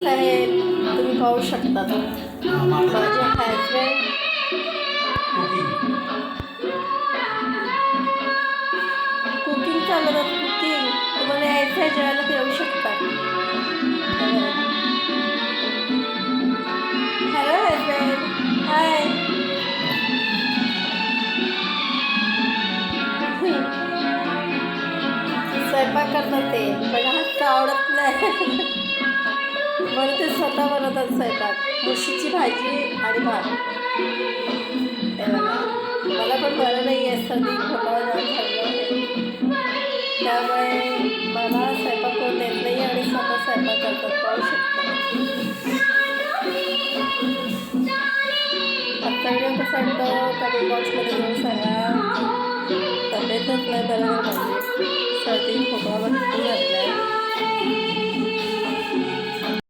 साहेब तुम्ही पाहू शकता माझे हजबंड कुकिंग चालवतात. कुकिंग तुम्हाला यायचं आहे जेवायला ते येऊ शकता. हॅलो हजबंड, हाय. स्वयंपाक करतात ते पण हातचं आवडत नाही म्हणून ते स्वतः बनवतात स्वयंपाक. मुशीची भाजी आणि भात. हे बघा, मला पण बरं नाही आहे, सर्दी खोकला जाम झालेलं आहे, त्यामुळे मला स्वयंपाक करून देत नाही आणि स्वतः स्वयंपाक करतात. पाहू शकता. आजचा व्हिडिओ कसा वाटतो कमेंट बॉक्समध्ये जाऊन सांगा. तब्येतच नाही बरोबर, म्हणजे सर्दी खोकला भरपूर झालेला आहे.